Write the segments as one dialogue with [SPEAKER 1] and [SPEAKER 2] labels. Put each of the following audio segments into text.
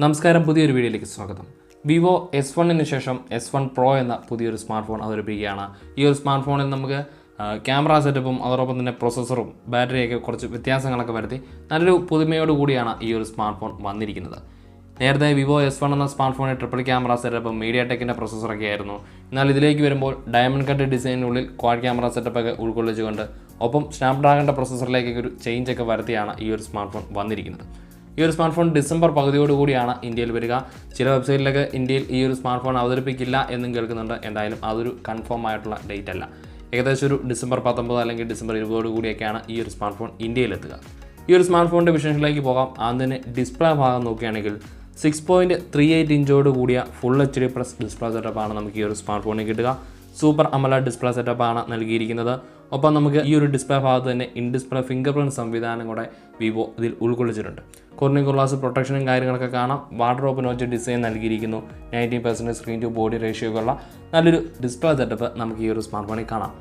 [SPEAKER 1] നമസ്കാരം, പുതിയൊരു വീഡിയോയിലേക്ക് സ്വാഗതം. വിവോ S1 ശേഷം S1 Pro എന്ന പുതിയൊരു സ്മാർട്ട് ഫോൺ അവതരിപ്പിക്കുകയാണ്. ഈ ഒരു സ്മാർട്ട് ഫോണിൽ നമുക്ക് ക്യാമറ സെറ്റപ്പും അതോടൊപ്പം തന്നെ പ്രോസസ്സറും ബാറ്ററിയൊക്കെ കുറച്ച് വ്യത്യാസങ്ങളൊക്കെ വരുത്തി നല്ലൊരു പുതുമയോട് കൂടിയാണ് ഈ ഒരു സ്മാർട്ട് ഫോൺ വന്നിരിക്കുന്നത്. നേരത്തെ വിവോ S1 എന്ന സ്മാർട്ട് ഫോണിൽ ട്രിപ്പിൾ ക്യാമറ സെറ്റപ്പും മീഡിയ ടെക്കിൻ്റെ പ്രോസസ്സറൊക്കെ ആയിരുന്നു. എന്നാൽ ഇതിലേക്ക് വരുമ്പോൾ ഡയമണ്ട് കട്ട് ഡിസൈനിനുള്ളിൽ ക്വാഡ് ക്യാമറ സെറ്റപ്പൊക്കെ ഉൾക്കൊള്ളിച്ചുകൊണ്ട് ഒപ്പം സ്നാപ്ഡ്രാഗണിൻ്റെ പ്രോസസ്സറിലേക്ക് ഒരു ചേഞ്ചൊക്കെ വരുത്തിയാണ് ഈ ഒരു സ്മാർട്ട് ഫോൺ വന്നിരിക്കുന്നത്. ഈ ഒരു സ്മാർട്ട് ഫോൺ ഡിസംബർ പകുതിയോടുകൂടിയാണ് ഇന്ത്യയിൽ വരിക. ചില വെബ്സൈറ്റിലൊക്കെ ഇന്ത്യയിൽ ഈ ഒരു സ്മാർട്ട് ഫോൺ അവതരിപ്പിക്കില്ല എന്നും കേൾക്കുന്നുണ്ട്. എന്തായാലും അതൊരു കൺഫേം ആയിട്ടുള്ള ഡേറ്റ് അല്ല. ഏകദേശം ഒരു ഡിസംബർ 19 അല്ലെങ്കിൽ ഡിസംബർ 20 കൂടിയൊക്കെയാണ് ഈ ഒരു സ്മാർട്ട് ഫോൺ ഇന്ത്യയിലെത്തുക. ഈ ഒരു സ്മാർട്ട് ഫോണിൻ്റെ വിഷയങ്ങളിലേക്ക് പോകാം. ആദ്യം തന്നെ ഡിസ്പ്ലേ ഭാഗം നോക്കുകയാണെങ്കിൽ 6.38 ഇഞ്ചോട് കൂടിയ ഫുൾ HD+ ഡിസ്പ്ലേ സെറ്റപ്പാണ് നമുക്ക് ഈ ഒരു സ്മാർട്ട് ഫോണിൽ കിട്ടുക. സൂപ്പർ AMOLED ഡിസ്പ്ലേ സെറ്റപ്പാണ് നൽകിയിരിക്കുന്നത്. ഒപ്പം നമുക്ക് ഈ ഒരു ഡിസ്പ്ലേ ഭാഗത്ത് തന്നെ ഇൻഡിസ്പ്ലേ ഫിംഗർപ്രിൻറ്റ് സംവിധാനം കൂടെ വിവോ ഇതിൽ ഉൾക്കൊള്ളിച്ചിട്ടുണ്ട്. കോർണിംഗ് ഗ്ലാസ് പ്രൊട്ടക്ഷനും കാര്യങ്ങളൊക്കെ കാണാം. വാർഡ്രോബ് നോച്ച് ഡിസൈൻ നൽകിയിരിക്കുന്നു. 90% സ്ക്രീൻ ടു ബോഡി റേഷ്യോയുള്ള നല്ലൊരു ഡിസ്പ്ലേ സെറ്റപ്പ് നമുക്ക് ഈ ഒരു സ്മാർട്ട് ഫോണിൽ കാണാം.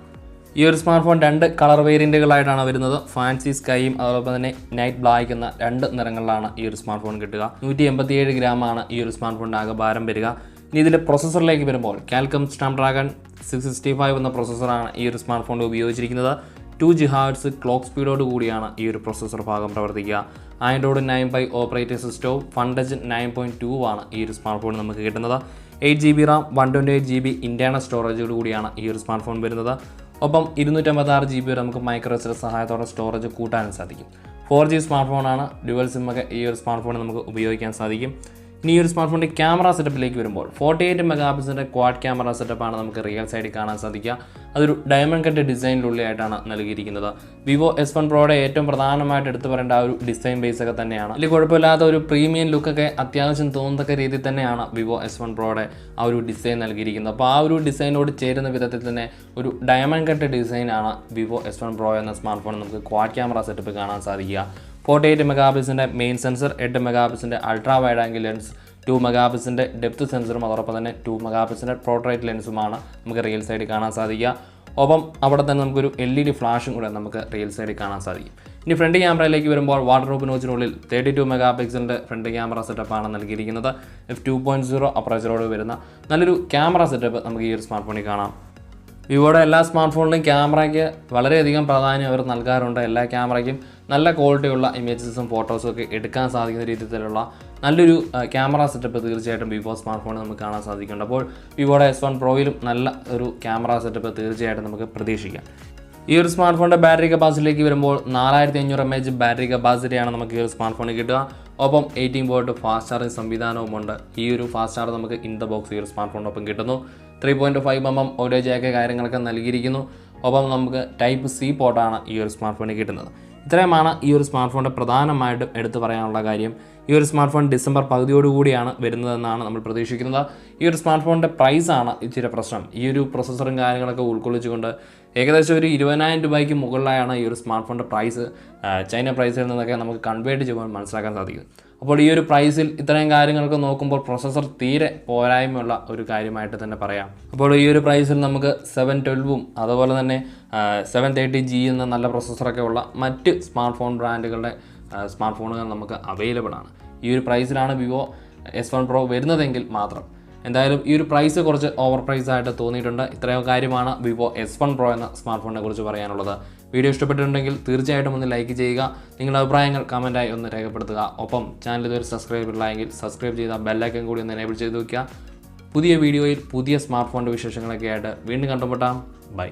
[SPEAKER 1] ഈ ഒരു സ്മാർട്ട് ഫോൺ 2 കളർ വേരിയൻറ്റുകളായിട്ടാണ് വരുന്നത്. ഫാൻസി സ്കൈയും അതോടൊപ്പം തന്നെ നൈറ്റ് ബ്ലാക്ക് എന്ന 2 നിറങ്ങളിലാണ് ഈ ഒരു സ്മാർട്ട് ഫോൺ കിട്ടുക. 187 ഗ്രാമാണ് ഈ ഒരു സ്മാർട്ട് ഫോണിൻ്റെ ആകെ ഭാരം വരിക. ഇനി ഇതിൻ്റെ പ്രോസസ്സറിലേക്ക് വരുമ്പോൾ കാൽക്കം സ്നാപ്ഡ്രാഗൺ 665 എന്ന പ്രോസസ്സറാണ് ഈ ഒരു സ്മാർട്ട് ഫോണിൽ ഉപയോഗിച്ചിരിക്കുന്നത്. 2 GHz ക്ലോക്ക് സ്പീഡോട് കൂടിയാണ് ഈ ഒരു പ്രോസസ്സർ ഭാഗം പ്രവർത്തിക്കുക. ആൻഡ്രോയിഡ് 9 ഓപ്പറേറ്റിംഗ് സിസ്റ്റവും FunTouch 9.2 ആണ് ഈ ഒരു സ്മാർട്ട് ഫോൺ നമുക്ക് കിട്ടുന്നത്. 8GB RAM 128GB ഇൻറ്റേർണൽ സ്റ്റോറേജോട് കൂടിയാണ് ഈ ഒരു സ്മാർട്ട് ഫോൺ വരുന്നത്. ഒപ്പം 256GB നമുക്ക് മൈക്രോ SD സഹായത്തോടെ സ്റ്റോറേജ് കൂട്ടാനും സാധിക്കും. 4G സ്മാർട്ട് ഫോണാണ്. ഡ്യുവൽ സിമ്മൊക്കെ ഈ ഒരു സ്മാർട്ട് ഫോണിൽ നമുക്ക് ഉപയോഗിക്കാൻ സാധിക്കും. ഇനി ഈ ഒരു സ്മാർട്ട് ഫോണിൻ്റെ ക്യാമറ സെറ്റപ്പിലേക്ക് വരുമ്പോൾ 48 മെഗാപിക്സലിൻ്റെ ക്വാഡ് ക്യാമറ സെറ്റപ്പാണ് നമുക്ക് റിയൽ സൈഡിൽ കാണാൻ സാധിക്കുക. അതൊരു ഡയമണ്ട് കട്ട് ഡിസൈനിലുള്ളിലായിട്ടാണ് നൽകിയിരിക്കുന്നത്. വിവോ S1 Proയുടെ ഏറ്റവും പ്രധാനമായിട്ട് എടുത്തു പറയേണ്ട ആ ഒരു ഡിസൈൻ ബേസ് ഒക്കെ തന്നെയാണ്. അതിൽ കുഴപ്പമില്ലാത്ത ഒരു പ്രീമിയം ലുക്കൊക്കെ അത്യാവശ്യം തോന്നത്തക്ക രീതിയിൽ തന്നെയാണ് വിവോ S1 Proയുടെ ആ ഒരു ഡിസൈൻ നൽകിയിരിക്കുന്നത്. അപ്പോൾ ആ ഒരു ഡിസൈനോട് ചേരുന്ന വിധത്തിൽ തന്നെ ഒരു ഡയമണ്ട് കട്ട് ഡിസൈനാണ് വിവോ S1 Pro എന്ന സ്മാർട്ട് ഫോൺ നമുക്ക് ക്വാഡ് ക്യാമറ സെറ്റപ്പ് കാണാൻ സാധിക്കുക. 48 മെഗാപിക്സലിൻ്റെ മെയിൻ സെൻസർ, 8 മെഗാപിക്സലിൻ്റെ അൾട്രാ വൈഡ് ആംഗിൾ ലെൻസ്, 2 മെഗാപിക്സലിൻ്റെ ഡെപ്ത് സെൻസറും അതോടൊപ്പം തന്നെ 2 മെഗാപിക്സലിൻ്റെ പോർട്രേറ്റ് ലെൻസുമാണ് നമുക്ക് റിയൽ സൈഡിൽ കാണാൻ സാധിക്കുക. ഒപ്പം അവിടെ തന്നെ നമുക്കൊരു LED ഫ്ലാഷും കൂടെ നമുക്ക് റിയൽ സൈഡിൽ കാണാൻ സാധിക്കും. ഇനി ഫ്രണ്ട് ക്യാമറയിലേക്ക് വരുമ്പോൾ വാർഡ്രോബ് നോച്ചിനുള്ളിൽ 32 മെഗാപിക്സലിൻ്റെ ഫ്രണ്ട് ക്യാമറ സെറ്റപ്പാണ് നൽകിയിരിക്കുന്നത്. f2.0 അപ്പറേച്ചറോട് വരുന്ന നല്ലൊരു ക്യാമറ സെറ്റപ്പ് നമുക്ക് ഈ ഒരു സ്മാർട്ട് ഫോണിൽ കാണാം. വിവോയുടെ എല്ലാ സ്മാർട്ട് ഫോണിലും ക്യാമറയ്ക്ക് വളരെയധികം പ്രാധാന്യം അവർ നൽകാറുണ്ട്. എല്ലാ ക്യാമറയ്ക്കും നല്ല ക്വാളിറ്റിയുള്ള ഇമേജസും ഫോട്ടോസും ഒക്കെ എടുക്കാൻ സാധിക്കുന്ന രീതിയിലുള്ള നല്ലൊരു ക്യാമറ സെറ്റപ്പ് തീർച്ചയായിട്ടും വിവോ സ്മാർട്ട് ഫോണിൽ നമുക്ക് കാണാൻ സാധിക്കുന്നുണ്ട്. അപ്പോൾ വിവോയുടെ S1 Proയിലും നല്ല ഒരു ക്യാമറ സെറ്റപ്പ് തീർച്ചയായിട്ടും നമുക്ക് പ്രതീക്ഷിക്കാം. ഈ ഒരു സ്മാർട്ട് ഫോണിൻ്റെ ബാറ്ററി കപ്പാസിറ്റിയിലേക്ക് വരുമ്പോൾ 4500 mAh ബാറ്ററി കപ്പാസിറ്റിയാണ് നമുക്ക് ഈ ഒരു സ്മാർട്ട് ഫോണിൽ കിട്ടുക. ഒപ്പം 18V ഫാസ്റ്റ് ചാർജിങ് സംവിധാനവുമുണ്ട്. ഈ ഒരു ഫാസ്റ്റ് ചാർജ് നമുക്ക് ഇൻ ദ ബോക്സ് ഈ ഒരു സ്മാർട്ട് ഫോണിനൊപ്പം കിട്ടുന്നു. 3.5mm ഓഡിയോ ജാക്ക് കാര്യങ്ങളൊക്കെ നൽകിയിരിക്കുന്നു. ഒപ്പം നമുക്ക് Type C പോർട്ടാണ് ഈ ഒരു സ്മാർട്ട് ഫോണിൽ കിട്ടുന്നത്. ഇത്രയുമാണ് ഈ ഒരു സ്മാർട്ട് ഫോണിൻ്റെ പ്രധാനമായിട്ടും എടുത്തു പറയാനുള്ള കാര്യം. ഈ ഒരു സ്മാർട്ട് ഫോൺ ഡിസംബർ പകുതിയോടുകൂടിയാണ് വരുന്നതെന്നാണ് നമ്മൾ പ്രതീക്ഷിക്കുന്നത്. ഈ ഒരു സ്മാർട്ട് ഫോണിൻ്റെ പ്രൈസാണ് ഇച്ചിരി പ്രശ്നം. ഈ ഒരു പ്രോസസ്സറും കാര്യങ്ങളൊക്കെ ഉൾക്കൊള്ളിച്ചുകൊണ്ട് ഏകദേശം ഒരു 20,000 രൂപയ്ക്ക് മുകളിലായാണ് ഈ ഒരു സ്മാർട്ട് ഫോണിൻ്റെ പ്രൈസ് ചൈന പ്രൈസിൽ നിന്നൊക്കെ നമുക്ക് കൺവേർട്ട് ചെയ്യുമ്പോൾ മനസ്സിലാക്കാൻ സാധിക്കും. അപ്പോൾ ഈ ഒരു പ്രൈസിൽ ഇത്രയും കാര്യങ്ങളൊക്കെ നോക്കുമ്പോൾ പ്രോസസ്സർ തീരെ പോരായ്മയുള്ള ഒരു കാര്യമായിട്ട് തന്നെ പറയാം. അപ്പോൾ ഈ ഒരു പ്രൈസിൽ നമുക്ക് 712ഉം അതുപോലെ തന്നെ 730G എന്ന നല്ല പ്രോസസ്സറൊക്കെ ഉള്ള മറ്റ് സ്മാർട്ട് ഫോൺ ബ്രാൻഡുകളുടെ സ്മാർട്ട് ഫോണുകൾ നമുക്ക് അവൈലബിൾ ആണ്. ഈ ഒരു പ്രൈസിലാണ് വിവോ S1 Pro വരുന്നതെങ്കിൽ മാത്രം. എന്തായാലും ഈ ഒരു പ്രൈസ് കുറച്ച് ഓവർ പ്രൈസ് ആയിട്ട് തോന്നിയിട്ടുണ്ട്. ഇത്രയോ കാര്യമാണ് വിവോ S1 Pro എന്ന സ്മാർട്ട് ഫോണിനെ കുറിച്ച് പറയാനുള്ളത്. വീഡിയോ ഇഷ്ടപ്പെട്ടിട്ടുണ്ടെങ്കിൽ തീർച്ചയായിട്ടും ഒന്ന് ലൈക്ക് ചെയ്യുക. നിങ്ങളുടെ അഭിപ്രായങ്ങൾ കമൻറ്റായി ഒന്ന് രേഖപ്പെടുത്തുക. ഒപ്പം ചാനൽ ഇതുവരെ സബ്സ്ക്രൈബ് ഇല്ലെങ്കിൽ സബ്സ്ക്രൈബ് ചെയ്ത ബെല്ലൈക്കൻ കൂടി ഒന്ന് എനേബിൾ ചെയ്ത് വയ്ക്കുക. പുതിയ വീഡിയോയിൽ പുതിയ സ്മാർട്ട് ഫോണിൻ്റെ വിശേഷങ്ങളൊക്കെ ആയിട്ട് വീണ്ടും കണ്ടുമുട്ടാം. ബൈ.